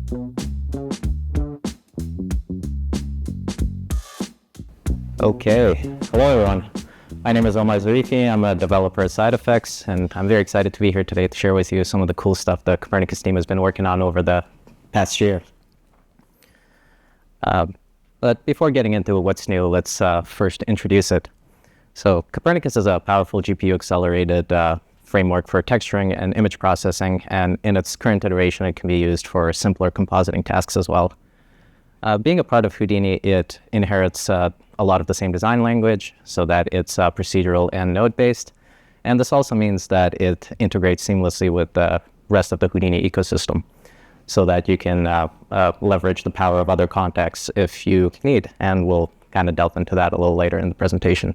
Okay, hello everyone. My name is Omar Zarifi. I'm a developer at SideFX, and I'm very excited to be here today to share with you some of the cool stuff the Copernicus team has been working on over the past year. But before getting into what's new, let's first introduce it. So Copernicus is a powerful GPU-accelerated framework for texturing and image processing, and in its current iteration, it can be used for simpler compositing tasks as well. Being a part of Houdini, it inherits a lot of the same design language, so that it's procedural and node-based. And this also means that it integrates seamlessly with the rest of the Houdini ecosystem, so that you can leverage the power of other contexts if you need. And we'll kind of delve into that a little later in the presentation.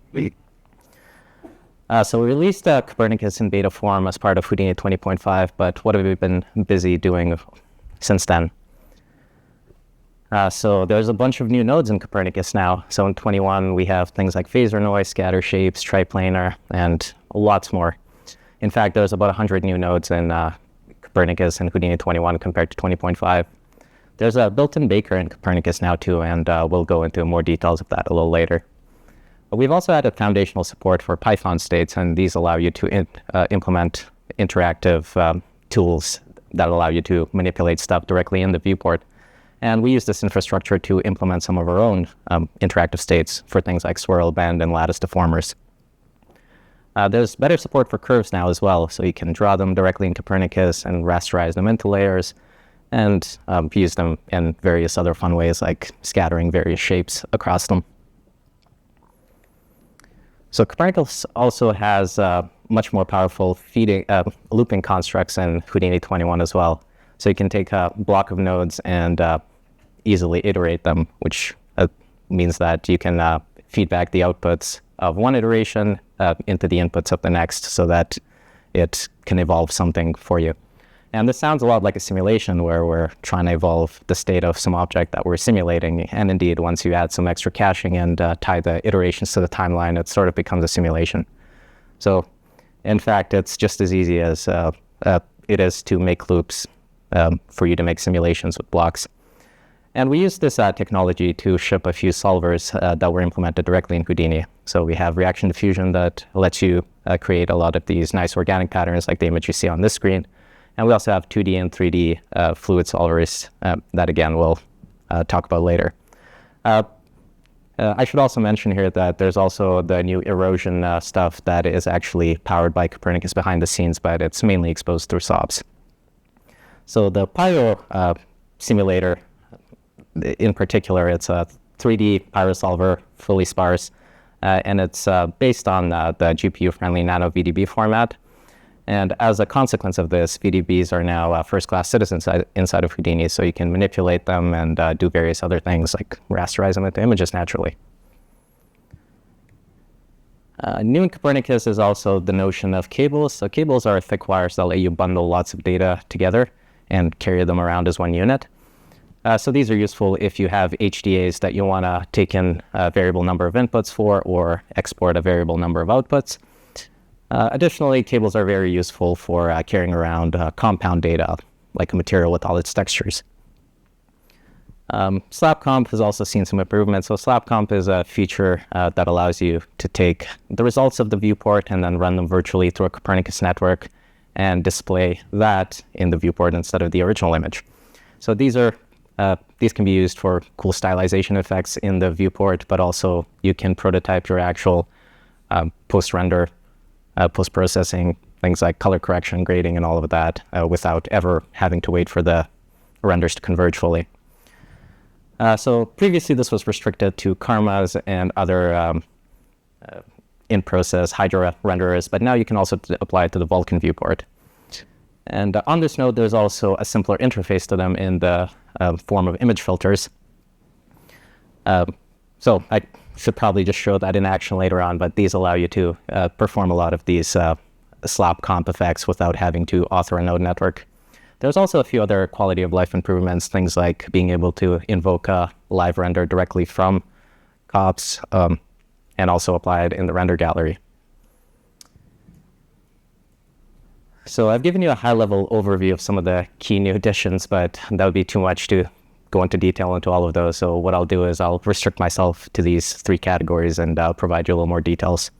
So we released Copernicus in beta form as part of Houdini 20.5, but what have we been busy doing since then? So there's a bunch of new nodes in Copernicus now. So in 21, we have things like phasor noise, scatter shapes, triplanar, and lots more. In fact, there's about 100 new nodes in Copernicus and Houdini 21 compared to 20.5. There's a built-in baker in Copernicus now too, and we'll go into more details of that a little later. But we've also added foundational support for Python states, and these allow you to implement interactive tools that allow you to manipulate stuff directly in the viewport. And we use this infrastructure to implement some of our own interactive states for things like swirl, bend, and lattice deformers. There's better support for curves now as well, so you can draw them directly in Copernicus and rasterize them into layers, and use them in various other fun ways like scattering various shapes across them. So Copernicus also has much more powerful looping constructs in Houdini 21 as well. So you can take a block of nodes and easily iterate them, which means that you can feedback the outputs of one iteration into the inputs of the next, so that it can evolve something for you. And this sounds a lot like a simulation where we're trying to evolve the state of some object that we're simulating. And indeed, once you add some extra caching and tie the iterations to the timeline, it sort of becomes a simulation. So in fact, it's just as easy as it is to make loops for you to make simulations with blocks. And we use this technology to ship a few solvers that were implemented directly in Houdini. So we have reaction diffusion that lets you create a lot of these nice organic patterns like the image you see on this screen. And we also have 2D and 3D fluid solvers that, again, we'll talk about later. I should also mention here that there's also the new erosion stuff that is actually powered by Copernicus behind the scenes, but it's mainly exposed through SOPs. So the Pyro simulator, in particular, it's a 3D Pyro solver, fully sparse, and it's based on the GPU-friendly Nano VDB format. And as a consequence of this, VDBs are now first-class citizens inside of Houdini, so you can manipulate them and do various other things like rasterize them into images naturally. New in Copernicus is also the notion of cables. So cables are thick wires that let you bundle lots of data together and carry them around as one unit. So these are useful if you have HDAs that you want to take in a variable number of inputs for or export a variable number of outputs. Additionally, cables are very useful for carrying around compound data, like a material with all its textures. SlapComp has also seen some improvements. So SlapComp is a feature that allows you to take the results of the viewport and then run them virtually through a Copernicus network and display that in the viewport instead of the original image. So these can be used for cool stylization effects in the viewport, but also you can prototype your actual post-render, post-processing, things like color correction, grading, and all of that without ever having to wait for the renders to converge fully. So previously this was restricted to karmas and other in-process Hydra renderers, but now you can also apply it to the Vulkan viewport. And on this node, there's also a simpler interface to them in the form of image filters. So I should probably just show that in action later on, but these allow you to perform a lot of these slap comp effects without having to author a node network. There's also a few other quality of life improvements, things like being able to invoke a live render directly from COPs and also apply it in the render gallery. So I've given you a high-level overview of some of the key new additions, but that would be too much to go into detail into all of those. So what I'll do is I'll restrict myself to these 3 categories and provide you a little more details.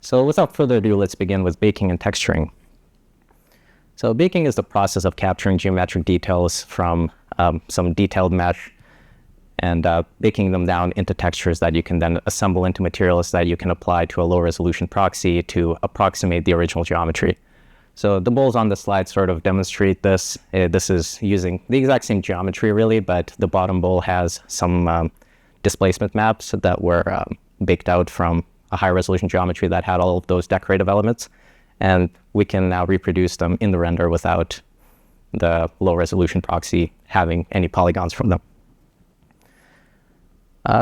So without further ado, let's begin with baking and texturing. So baking is the process of capturing geometric details from some detailed mesh and baking them down into textures that you can then assemble into materials that you can apply to a low resolution proxy to approximate the original geometry. So the bowls on the slide sort of demonstrate this. This is using the exact same geometry really, but the bottom bowl has some displacement maps that were baked out from a high resolution geometry that had all of those decorative elements. And we can now reproduce them in the render without the low resolution proxy having any polygons from them.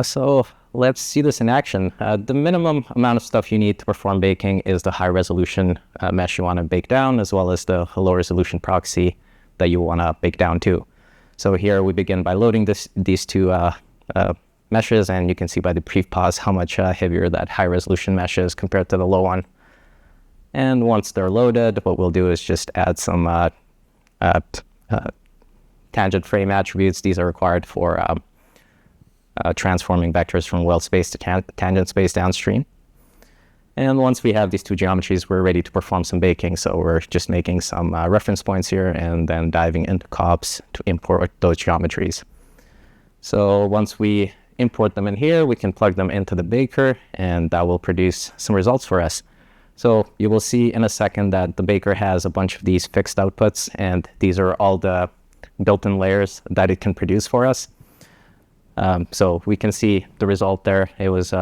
So let's see this in action. The minimum amount of stuff you need to perform baking is the high resolution mesh you want to bake down, as well as the low resolution proxy that you want to bake down too. So here we begin by loading these 2 meshes, and you can see by the brief pause how much heavier that high resolution mesh is compared to the low one. And once they're loaded, what we'll do is just add some tangent frame attributes. These are required for transforming vectors from world space to tangent space downstream. And once we have these 2 geometries, we're ready to perform some baking. So we're just making some reference points here and then diving into COPs to import those geometries. So once we import them in here, we can plug them into the baker, and that will produce some results for us. So you will see in a second that the baker has a bunch of these fixed outputs, and these are all the built-in layers that it can produce for us. So we can see the result there. It's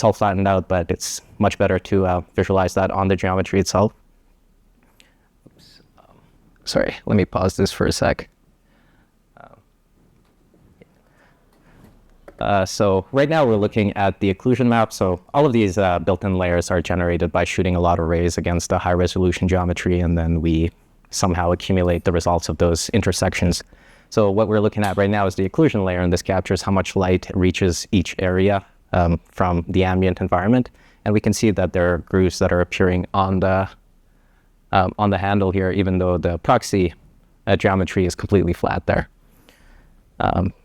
all flattened out, but it's much better to visualize that on the geometry itself. Oops. Sorry, let me pause this for a sec. So right now we're looking at the occlusion map. So all of these built-in layers are generated by shooting a lot of rays against a high-resolution geometry, and then we somehow accumulate the results of those intersections. So what we're looking at right now is the occlusion layer, and this captures how much light reaches each area from the ambient environment. And we can see that there are grooves that are appearing on the handle here, even though the proxy geometry is completely flat there.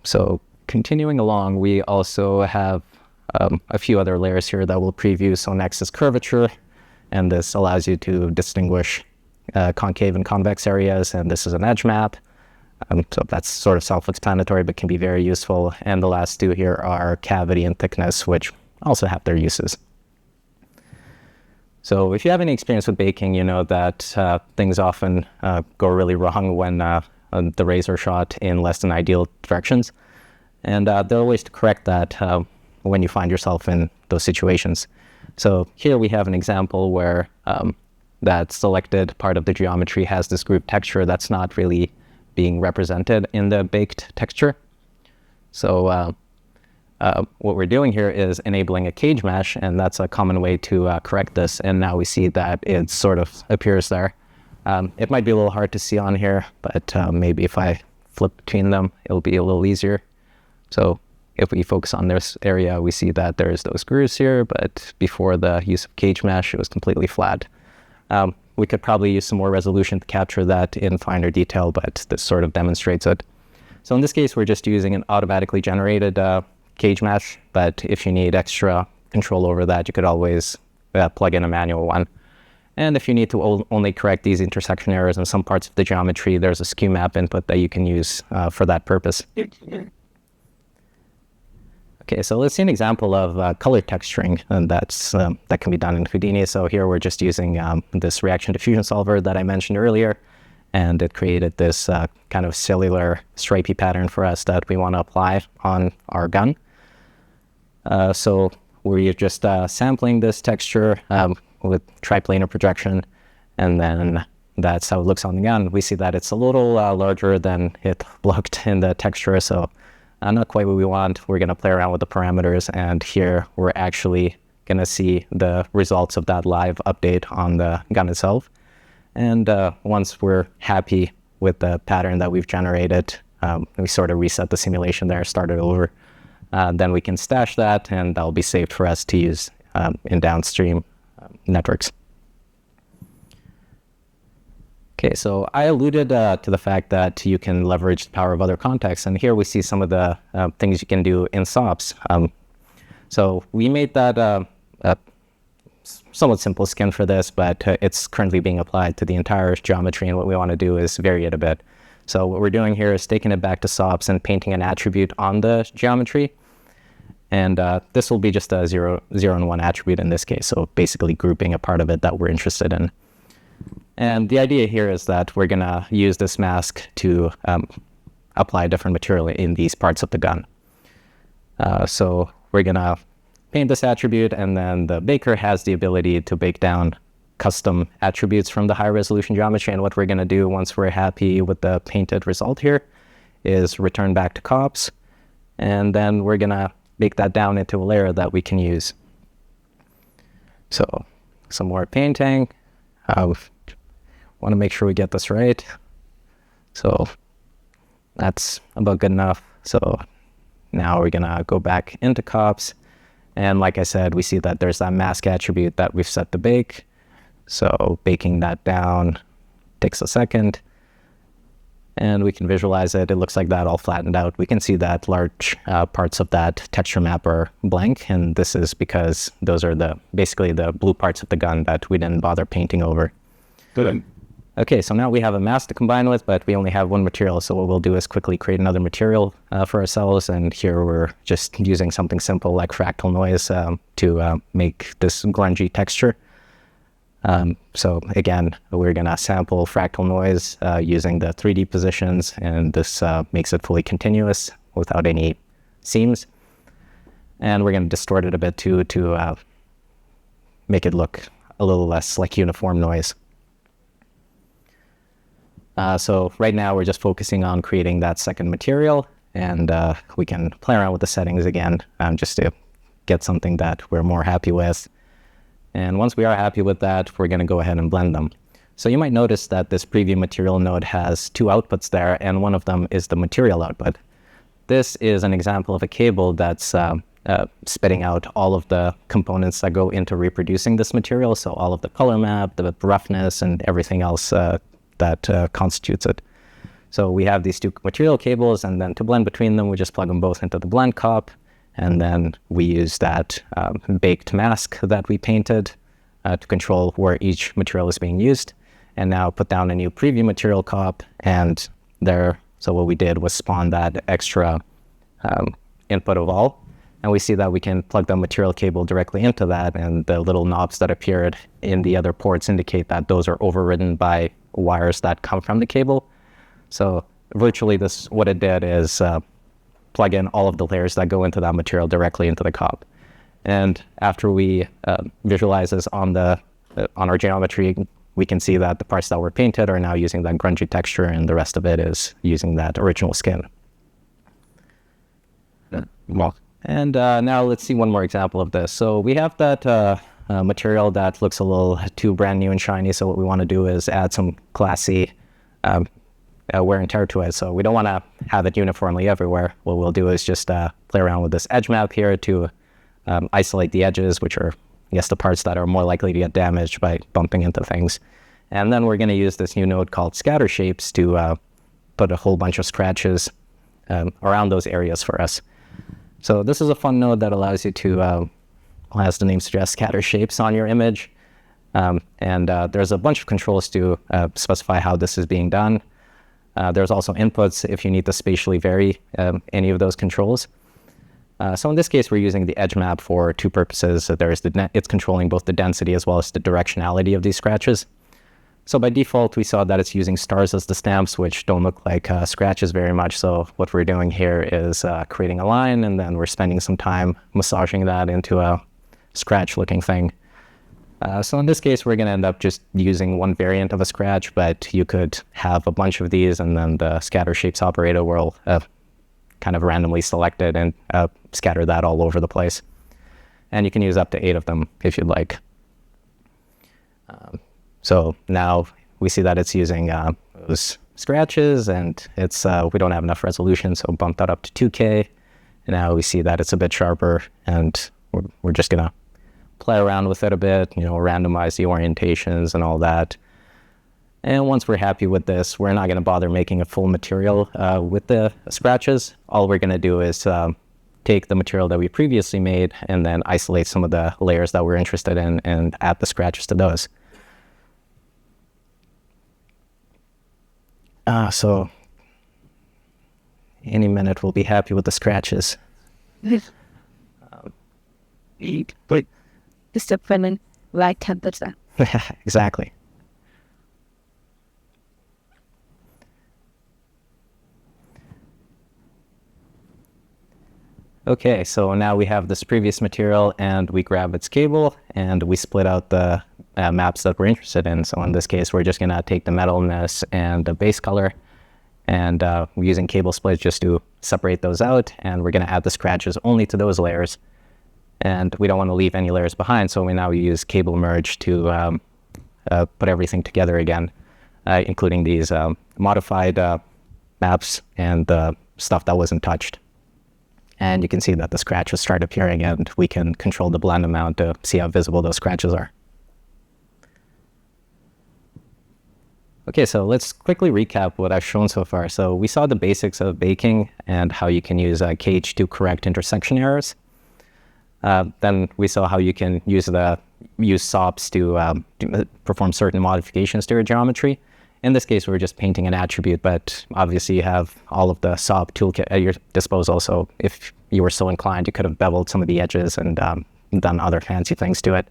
So continuing along, we also have a few other layers here that we'll preview. So next is curvature, and this allows you to distinguish concave and convex areas, and this is an edge map. So that's sort of self-explanatory, but can be very useful. And the last 2 here are cavity and thickness, which also have their uses. So if you have any experience with baking, you know that things often go really wrong when the rays are shot in less than ideal directions. And there are ways to correct that when you find yourself in those situations. So here we have an example where that selected part of the geometry has this group texture that's not really being represented in the baked texture. So what we're doing here is enabling a cage mesh, and that's a common way to correct this. And now we see that it sort of appears there. It might be a little hard to see on here, but maybe if I flip between them, it'll be a little easier. So if we focus on this area, we see that there's those grooves here, but before the use of cage mesh, it was completely flat. We could probably use some more resolution to capture that in finer detail, but this sort of demonstrates it. So in this case, we're just using an automatically generated cage mesh, but if you need extra control over that, you could always plug in a manual one. And if you need to only correct these intersection errors in some parts of the geometry, there's a skew map input that you can use for that purpose. Okay, so let's see an example of color texturing, and that can be done in Houdini. So here we're just using this reaction diffusion solver that I mentioned earlier, and it created this kind of cellular stripy pattern for us that we want to apply on our gun. So we're just sampling this texture with triplanar projection, and then that's how it looks on the gun. We see that it's a little larger than it looked in the texture, so not quite what we want. We're going to play around with the parameters, and here we're actually going to see the results of that live update on the gun itself. And once we're happy with the pattern that we've generated, we sort of reset the simulation there, start it over. Then we can stash that, and that'll be saved for us to use in downstream networks. Okay, so I alluded to the fact that you can leverage the power of other contexts, and here we see some of the things you can do in SOPs. So we made that somewhat simple skin for this, but it's currently being applied to the entire geometry, and what we want to do is vary it a bit. So what we're doing here is taking it back to SOPs and painting an attribute on the geometry, and this will be just a 0, 0, and 1 attribute in this case, so basically grouping a part of it that we're interested in. And the idea here is that we're going to use this mask to apply different material in these parts of the gun. So we're going to paint this attribute, and then the baker has the ability to bake down custom attributes from the high resolution geometry. And what we're going to do once we're happy with the painted result here is return back to cops, and then we're going to bake that down into a layer that we can use. So some more painting. Want to make sure we get this right. So that's about good enough. So now we're going to go back into cops. And like I said, we see that there's that mask attribute that we've set to bake. So baking that down takes a second. And we can visualize it. It looks like that all flattened out. We can see that large parts of that texture map are blank. And this is because those are basically the blue parts of the gun that we didn't bother painting over. Good. Okay, so now we have a mask to combine with, but we only have one material. So what we'll do is quickly create another material for ourselves. And here we're just using something simple like fractal noise to make this grungy texture. So again, we're going to sample fractal noise using the 3D positions, and this makes it fully continuous without any seams. And we're going to distort it a bit too to make it look a little less like uniform noise. So right now we're just focusing on creating that second material, and we can play around with the settings again just to get something that we're more happy with. And once we are happy with that, we're going to go ahead and blend them. So you might notice that this preview material node has two outputs there, and one of them is the material output. This is an example of a cable that's spitting out all of the components that go into reproducing this material. So all of the color map, the roughness, and everything else that constitutes it. So we have these two material cables, and then to blend between them, we just plug them both into the blend cop, and then we use that baked mask that we painted to control where each material is being used, and now put down a new preview material cop, and there, so what we did was spawn that extra input of all, and we see that we can plug the material cable directly into that, and the little knobs that appeared in the other ports indicate that those are overridden by wires that come from the cable. So virtually this, what it did is plug in all of the layers that go into that material directly into the cop. And after we visualize this on our geometry, we can see that the parts that were painted are now using that grungy texture, and the rest of it is using that original skin. Well, and now let's see one more example of this. So we have that material that looks a little too brand new and shiny. So what we want to do is add some classy wear and tear to it. So we don't want to have it uniformly everywhere. What we'll do is just play around with this edge map here to isolate the edges, which are, I guess, the parts that are more likely to get damaged by bumping into things. And then we're going to use this new node called scatter shapes to put a whole bunch of scratches around those areas for us. So this is a fun node that allows you to, as the name suggests, scatter shapes on your image. And there's a bunch of controls to specify how this is being done. There's also inputs if you need to spatially vary any of those controls. So in this case, we're using the edge map for two purposes. So it's controlling both the density as well as the directionality of these scratches. So by default, we saw that it's using stars as the stamps, which don't look like scratches very much. So what we're doing here is creating a line, and then we're spending some time massaging that into a scratch-looking thing. So in this case, we're going to end up just using one variant of a scratch, but you could have a bunch of these, and then the scatter shapes operator will kind of randomly select it and scatter that all over the place. And you can use up to 8 of them if you'd like. So now we see that it's using those scratches, and it's we don't have enough resolution, so bump that up to 2K. And now we see that it's a bit sharper, and we're just going to play around with it a bit, randomize the orientations and all that. And once we're happy with this, we're not going to bother making a full material with the scratches. All we're going to do is take the material that we previously made and then isolate some of the layers that we're interested in and add the scratches to those. So any minute we'll be happy with the scratches. Just a feeling like 10%. Exactly. Okay, so now we have this previous material and we grab its cable and we split out the maps that we're interested in. So in this case, we're just gonna take the metalness and the base color, and we're using cable splits just to separate those out, and we're gonna add the scratches only to those layers. And we don't wanna leave any layers behind, so we now use cable merge to put everything together again, including these modified maps and the stuff that wasn't touched. And you can see that the scratches start appearing, and we can control the blend amount to see how visible those scratches are. Okay, so let's quickly recap what I've shown so far. So we saw the basics of baking and how you can use KH to correct intersection errors. Then we saw how you can use SOPs to perform certain modifications to your geometry. In this case, we're just painting an attribute, but obviously you have all of the SOP toolkit at your disposal. So if you were so inclined, you could have beveled some of the edges and done other fancy things to it.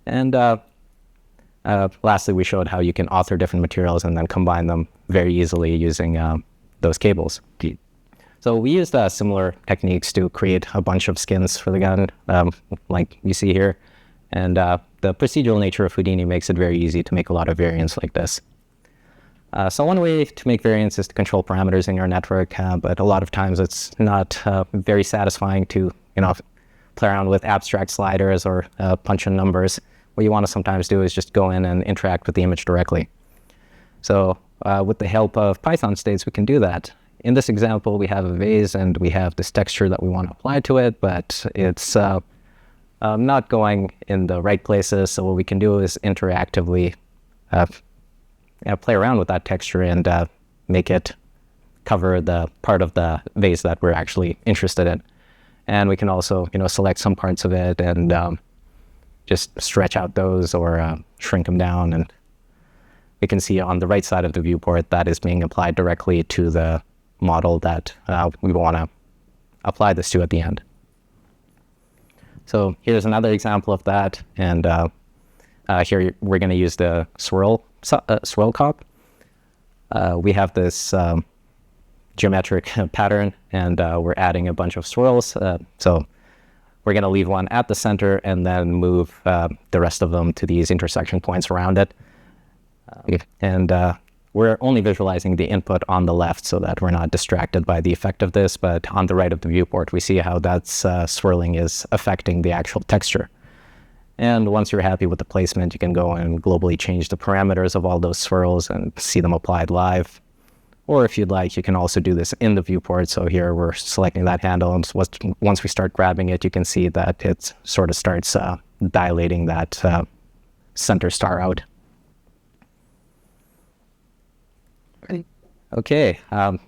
And lastly, we showed how you can author different materials and then combine them very easily using those cables. So we used similar techniques to create a bunch of skins for the gun, like you see here. And the procedural nature of Houdini makes it very easy to make a lot of variants like this. So one way to make variants is to control parameters in your network, but a lot of times it's not very satisfying to, play around with abstract sliders or punch in numbers. What you want to sometimes do is just go in and interact with the image directly. So with the help of Python states, we can do that. In this example, we have a vase and we have this texture that we want to apply to it, but it's not going in the right places. So what we can do is interactively play around with that texture and make it cover the part of the vase that we're actually interested in. And we can also, select some parts of it and just stretch out those or shrink them down. And we can see on the right side of the viewport that is being applied directly to the model that we want to apply this to at the end. So here's another example of that. And here we're going to use the swirl cop. We have this geometric pattern, and we're adding a bunch of swirls. So we're going to leave one at the center and then move the rest of them to these intersection points around it. And we're only visualizing the input on the left so that we're not distracted by the effect of this, but on the right of the viewport, we see how that swirling is affecting the actual texture. And once you're happy with the placement, you can go and globally change the parameters of all those swirls and see them applied live. Or if you'd like, you can also do this in the viewport. So here we're selecting that handle, and once we start grabbing it, you can see that it sort of starts dilating that center star out. Okay,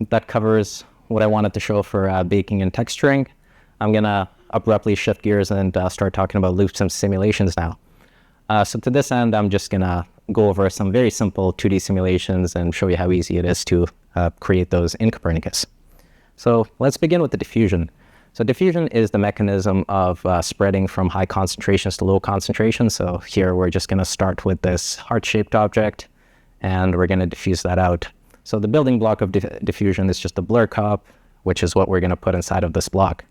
that covers what I wanted to show for baking and texturing. I'm gonna abruptly shift gears and start talking about loops and simulations now. So to this end, I'm just gonna go over some very simple 2D simulations and show you how easy it is to create those in Copernicus. So let's begin with the diffusion. So diffusion is the mechanism of spreading from high concentrations to low concentrations. So here we're just gonna start with this heart-shaped object, and we're gonna diffuse that out. So the building block of diffusion is just a blur cop, which is what we're gonna put inside of this block.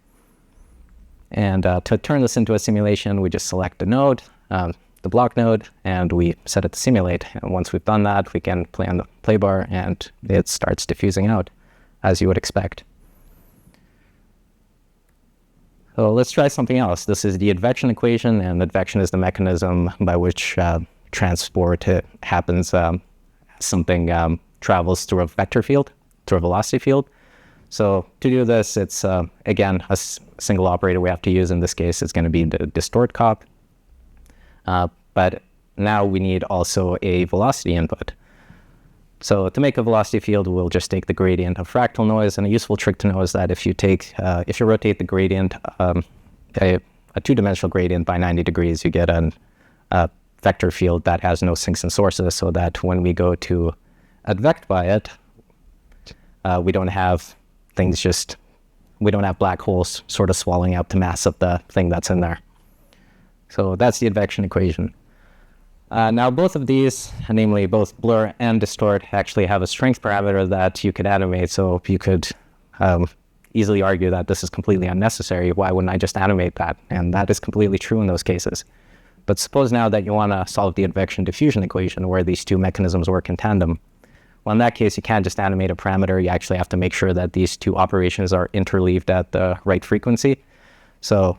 And to turn this into a simulation, we just select the node, the block node, and we set it to simulate. And once we've done that, we can play on the play bar and it starts diffusing out, as you would expect. So let's try something else. This is the advection equation, and advection is the mechanism by which transport happens. Something travels through a vector field, through a velocity field. So to do this, it's, again, a single operator we have to use. In this case, it's going to be the distort cop. But now we need also a velocity input. So to make a velocity field, we'll just take the gradient of fractal noise. And a useful trick to know is that if you rotate the gradient, a two-dimensional gradient by 90 degrees, you get a vector field that has no sinks and sources, so that when we go to advect by it, we don't have black holes sort of swallowing out the mass of the thing that's in there. So that's the advection equation. Now both of these, namely both blur and distort, actually have a strength parameter that you could animate. So you could easily argue that this is completely unnecessary. Why wouldn't I just animate that? And that is completely true in those cases. But suppose now that you want to solve the advection diffusion equation where these two mechanisms work in tandem. Well, in that case, you can't just animate a parameter. You actually have to make sure that these two operations are interleaved at the right frequency. So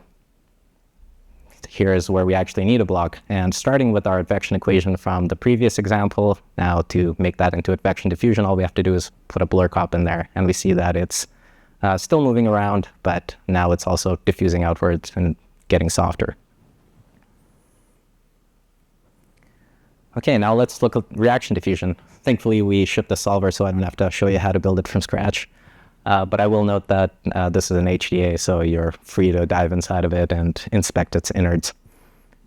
here's where we actually need a block. And starting with our advection equation from the previous example, now to make that into advection diffusion, all we have to do is put a blur cop in there. And we see that it's still moving around, but now it's also diffusing outwards and getting softer. Okay, now let's look at reaction diffusion. Thankfully, we shipped the solver, so I don't have to show you how to build it from scratch. But I will note that this is an HDA, so you're free to dive inside of it and inspect its innards.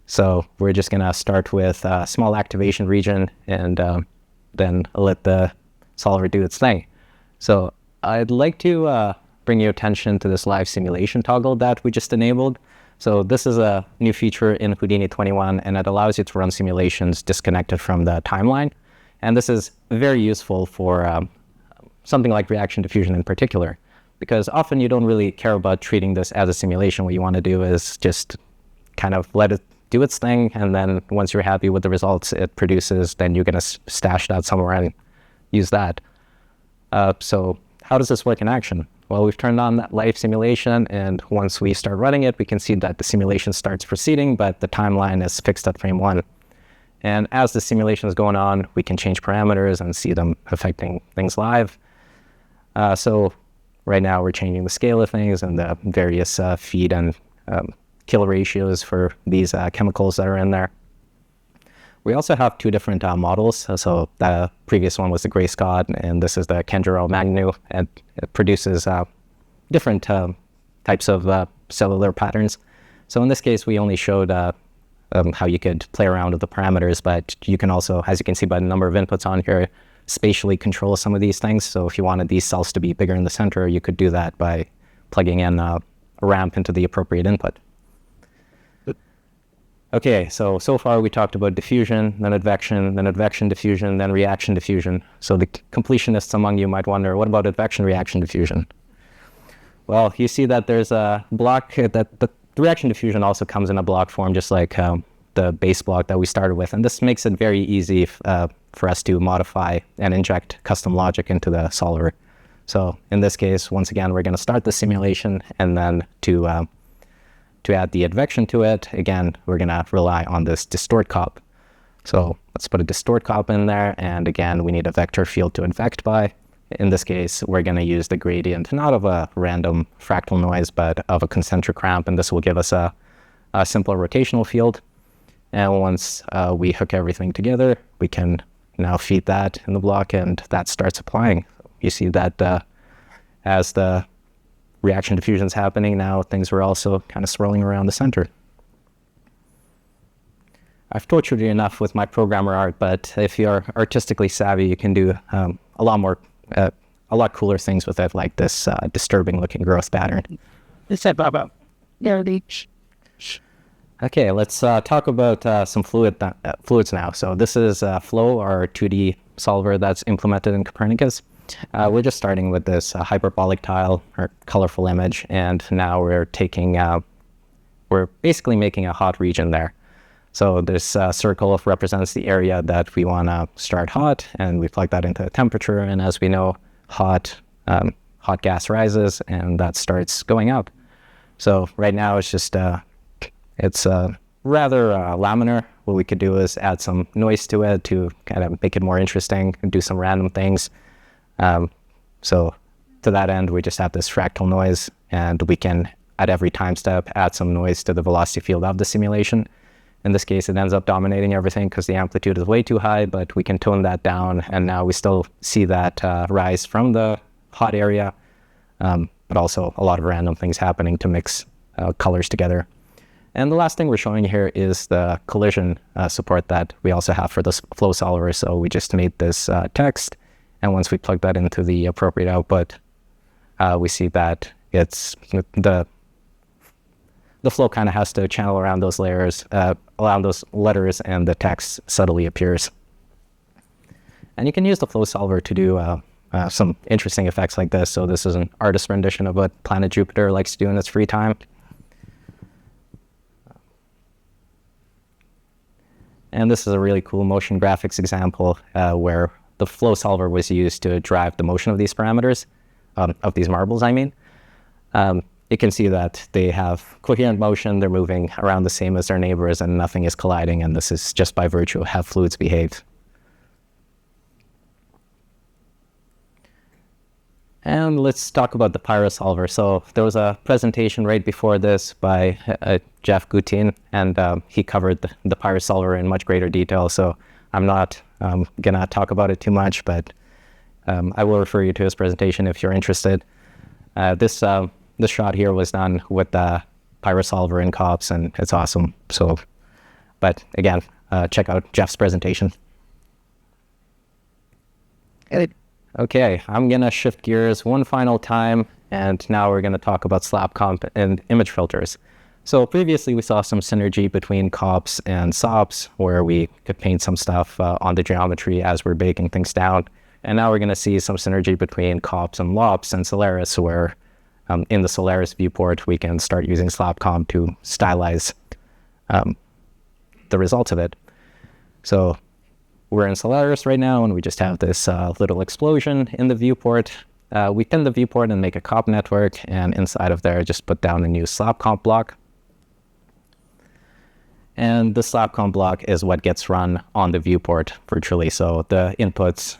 So we're just going to start with a small activation region and then let the solver do its thing. So I'd like to bring your attention to this live simulation toggle that we just enabled. So this is a new feature in Houdini 21, and it allows you to run simulations disconnected from the timeline. And this is very useful for something like reaction diffusion in particular, because often you don't really care about treating this as a simulation. What you want to do is just kind of let it do its thing, and then once you're happy with the results it produces, then you're going to stash that somewhere and use that. So how does this work in action? Well, we've turned on that live simulation, and once we start running it, we can see that the simulation starts proceeding, but the timeline is fixed at frame 1. And as the simulation is going on, we can change parameters and see them affecting things live. So right now we're changing the scale of things and the various feed and kill ratios for these chemicals that are in there. We also have two different models. So the previous one was the Gray Scott, and this is the Kenjiro Magnu, and it produces different types of cellular patterns. So in this case, we only showed how you could play around with the parameters, but you can also, as you can see by the number of inputs on here, spatially control some of these things. So if you wanted these cells to be bigger in the center, you could do that by plugging in a ramp into the appropriate input. Okay, so far we talked about diffusion, then advection diffusion, then reaction diffusion. So the completionists among you might wonder, what about advection reaction diffusion? Well, you see that there's a block, that the reaction diffusion also comes in a block form, just like the base block that we started with. And this makes it very easy for us to modify and inject custom logic into the solver. So in this case, once again, we're going to start the simulation, and then to add the advection to it, again, we're going to rely on this distort cop. So let's put a distort cop in there, and again, we need a vector field to advect by. In this case, we're going to use the gradient, not of a random fractal noise, but of a concentric ramp, and this will give us a simpler rotational field. And once we hook everything together, we can now feed that in the block, and that starts applying. You see that as the reaction diffusion is happening, now things are also kind of swirling around the center. I've tortured you enough with my programmer art, but if you're artistically savvy, you can do a lot cooler things with it, like this disturbing looking growth pattern. Okay, let's talk about some fluids now. So this is Flow, our 2D solver that's implemented in Copernicus. We're just starting with this hyperbolic tile or colorful image, and now we're basically making a hot region there. So this circle represents the area that we want to start hot, and we plug that into the temperature, and as we know, hot gas rises, and that starts going up. So right now it's just it's rather laminar. What we could do is add some noise to it to kind of make it more interesting and do some random things. So to that end, we just have this fractal noise, and we can, at every time step, add some noise to the velocity field of the simulation. In this case, it ends up dominating everything because the amplitude is way too high, but we can tone that down, and now we still see that rise from the hot area, but also a lot of random things happening to mix colors together. And the last thing we're showing here is the collision support that we also have for this flow solver. So we just made this text, and once we plug that into the appropriate output, we see that it's the flow kind of has to channel around those layers, around those letters, and the text subtly appears. And you can use the flow solver to do some interesting effects like this. So this is an artist rendition of what Planet Jupiter likes to do in its free time. And this is a really cool motion graphics example where the flow solver was used to drive the motion of these parameters, of these marbles, I mean. You can see that they have coherent motion, they're moving around the same as their neighbors, and nothing is colliding, and this is just by virtue of how fluids behave. And let's talk about the pyrosolver. So there was a presentation right before this by Jeff Gutin, and he covered the pyrosolver in much greater detail, so I'm not gonna talk about it too much, but I will refer you to his presentation if you're interested. This shot here was done with the pyrosolver in COPS, and it's awesome. So, but again, check out Jeff's presentation. Okay, I'm gonna shift gears one final time, and now we're gonna talk about slab comp and image filters. So previously we saw some synergy between COPS and SOPs, where we could paint some stuff on the geometry as we're baking things down. And now we're gonna see some synergy between COPS and LOPS and Solaris, where in the Solaris viewport, we can start using slab comp to stylize the results of it. So we're in Solaris right now, and we just have this little explosion in the viewport. We pin the viewport and make a COP network, and inside of there, just put down a new slab comp block. And the slab comp block is what gets run on the viewport virtually. So the inputs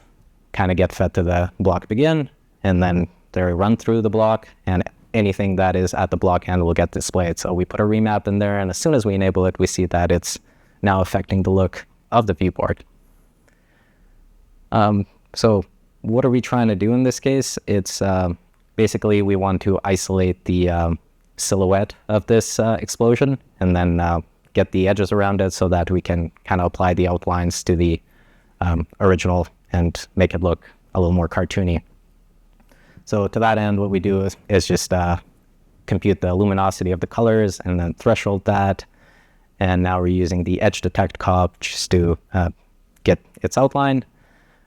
kind of get fed to the block begin, and then they're run through the block, and anything that is at the block end will get displayed. So we put a remap in there, and as soon as we enable it, we see that it's now affecting the look of the viewport. So what are we trying to do in this case? It's basically we want to isolate the silhouette of this explosion, and then get the edges around it so that we can kind of apply the outlines to the original and make it look a little more cartoony. So to that end, what we do is just compute the luminosity of the colors and then threshold that. And now we're using the edge detect COP just to get its outline.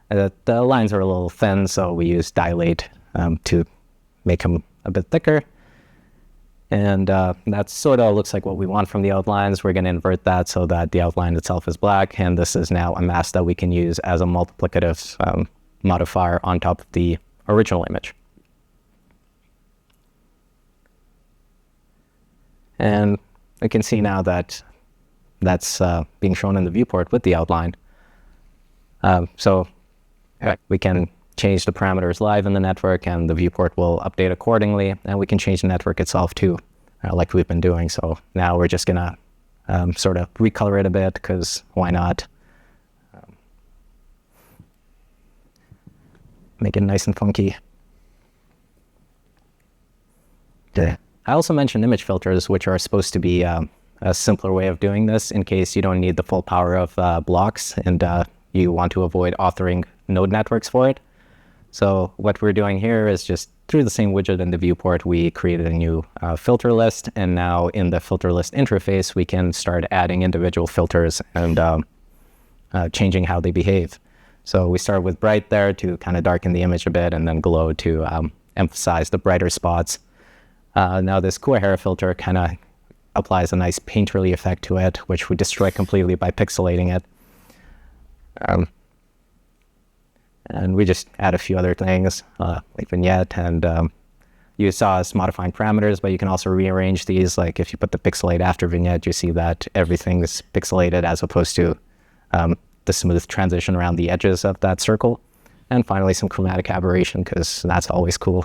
The lines are a little thin, so we use dilate to make them a bit thicker. And that sort of looks like what we want from the outlines. We're going to invert that so that the outline itself is black. And this is now a mask that we can use as a multiplicative modifier on top of the original image. And we can see now that that's being shown in the viewport with the outline. So we can change the parameters live in the network, and the viewport will update accordingly. And we can change the network itself too, like we've been doing. So now we're just gonna sort of recolor it a bit, because why not? Make it nice and funky. I also mentioned image filters, which are supposed to be a simpler way of doing this in case you don't need the full power of blocks and you want to avoid authoring node networks for it. So what we're doing here is just through the same widget in the viewport, we created a new filter list, and now in the filter list interface, we can start adding individual filters and changing how they behave. So we start with bright there to kind of darken the image a bit, and then glow to emphasize the brighter spots. Now this Kuahara filter kind of applies a nice painterly effect to it, which we destroy completely by pixelating it. And we just add a few other things, like vignette, and you saw us modifying parameters, but you can also rearrange these. Like if you put the pixelate after vignette, you see that everything is pixelated as opposed to the smooth transition around the edges of that circle. And finally, some chromatic aberration, because that's always cool.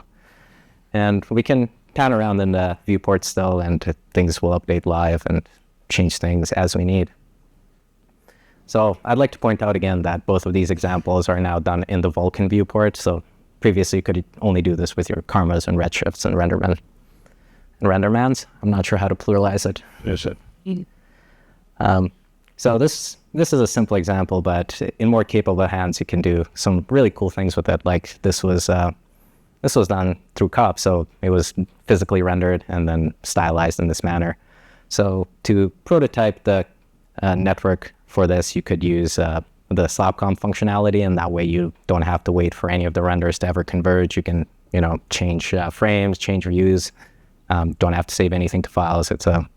And we can pan around in the viewport still, and things will update live and change things as we need. So I'd like to point out again that both of these examples are now done in the Vulkan viewport. So previously you could only do this with your karmas and redshifts and rendermans. I'm not sure how to pluralize it. Yes, sir. So this is a simple example, but in more capable hands, you can do some really cool things with it. Like this was done through COP, so it was physically rendered and then stylized in this manner. So to prototype the network for this, you could use the slapcom functionality, and that way you don't have to wait for any of the renders to ever converge. You can, change frames, change views. Don't have to save anything to files. It's a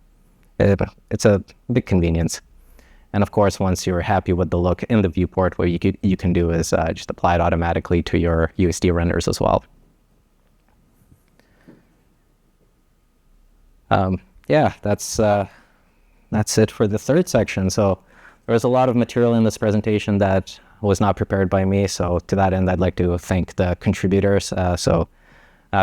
big convenience. And of course, once you're happy with the look in the viewport, what you can do is just apply it automatically to your USD renders as well. Yeah, that's it for the third section. So there was a lot of material in this presentation that was not prepared by me. So to that end, I'd like to thank the contributors.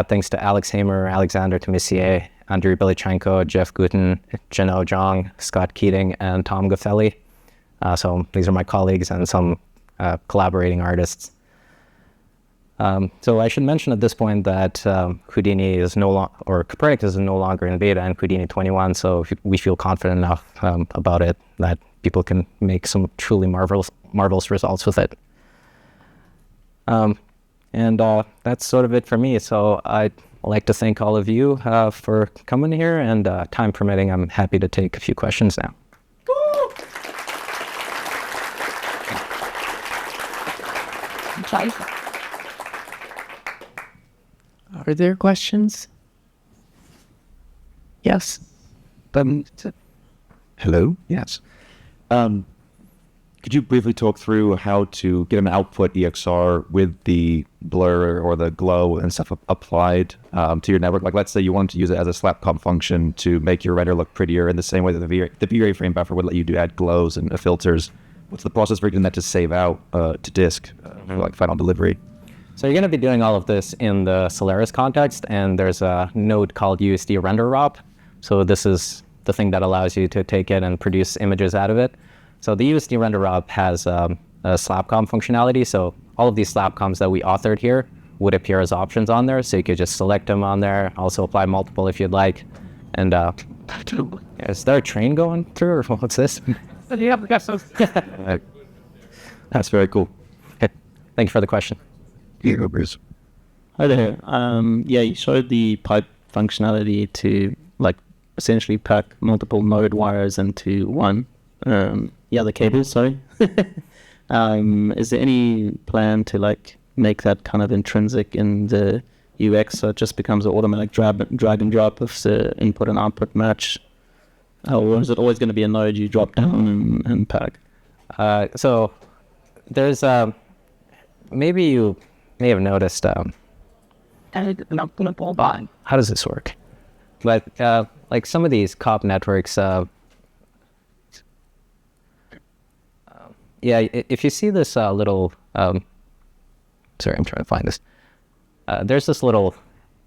Thanks to Alex Hamer, Alexander Timissier, Andriy Belichenko, Jeff Guten, Jano Zhang, Scott Keating, and Tom Gaffelli. So these are my colleagues and some collaborating artists. So I should mention at this point that Houdini is or Copernicus is no longer in beta in Houdini 21. So we feel confident enough about it that people can make some truly marvelous results with it. And that's sort of it for me. So I'd like to thank all of you for coming here, and time permitting, I'm happy to take a few questions now. Are there questions? Yes. Hello? Yes. Could you briefly talk through how to get an output EXR with the blur or the glow and stuff applied to your network? Like, let's say you wanted to use it as a slapcom function to make your render look prettier in the same way that the V-Ray frame buffer would let you add glows and filters. What's the process for getting that to save out to disk for like final delivery? So you're going to be doing all of this in the Solaris context, and there's a node called USD render ROP. So this is the thing that allows you to take it and produce images out of it. So the USD render ROP has a slapcom functionality. So all of these slapcoms that we authored here would appear as options on there. So you could just select them on there, also apply multiple if you'd like. And is there a train going through, or what's this? That's very cool. Okay. Thank you for the question. Here, Bruce. Hi there. Yeah, you showed the pipe functionality to essentially pack multiple node wires into one. The cables, sorry. Is there any plan to make that kind of intrinsic in the UX so it just becomes an automatic drag and drop of the input and output match? Or is it always going to be a node you drop down and pack? So there's maybe you may have noticed how does this work? But like some of these COP networks, if you see this little, sorry, I'm trying to find this. There's this little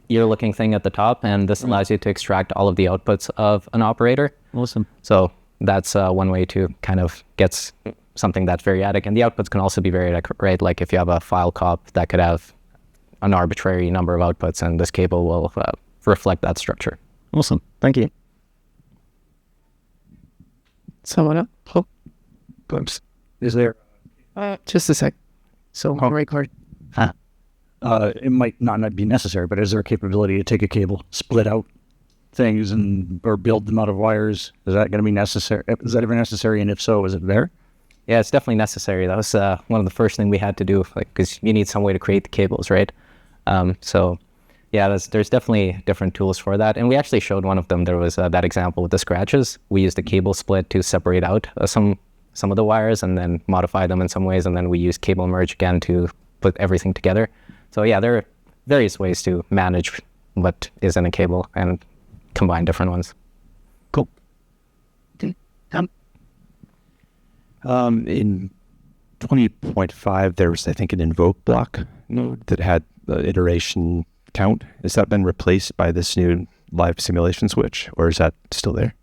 ear-looking thing at the top, and this allows you to extract all of the outputs of an operator. Awesome. So that's one way to kind of get something that's variadic, and the outputs can also be variadic, right? Like if you have a file cop that could have an arbitrary number of outputs, and this cable will reflect that structure. Awesome. Thank you. Someone else? Oh, Glimpse. Is there? just a sec. So record. It might not be necessary, but is there a capability to take a cable, split out things, or build them out of wires? Is that going to be necessary? Is that ever necessary? And if so, is it there? Yeah, it's definitely necessary. That was one of the first things we had to do, because you need some way to create the cables, right? So yeah, there's definitely different tools for that. And we actually showed one of them. There was that example with the scratches. We used a cable split to separate out some of the wires and then modify them in some ways. And then we used cable merge again to put everything together. So yeah, there are various ways to manage what is in a cable and combine different ones. Cool. In 20.5, there was, I think, an invoke block node that had the iteration count. Has that been replaced by this new live simulation switch, or is that still there?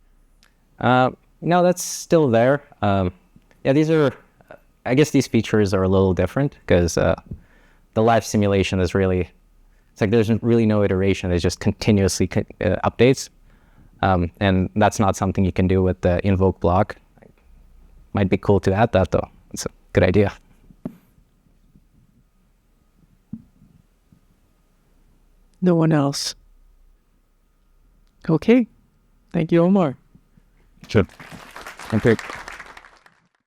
No, that's still there. Yeah, Yeah, these are, I guess these features are a little different because the live simulation is really, it's like there's really no iteration. It's just continuously updates. And that's not something you can do with the invoke block. Might be cool to add that though. It's a good idea. No one else. Okay. Thank you, Omar. Sure. Okay.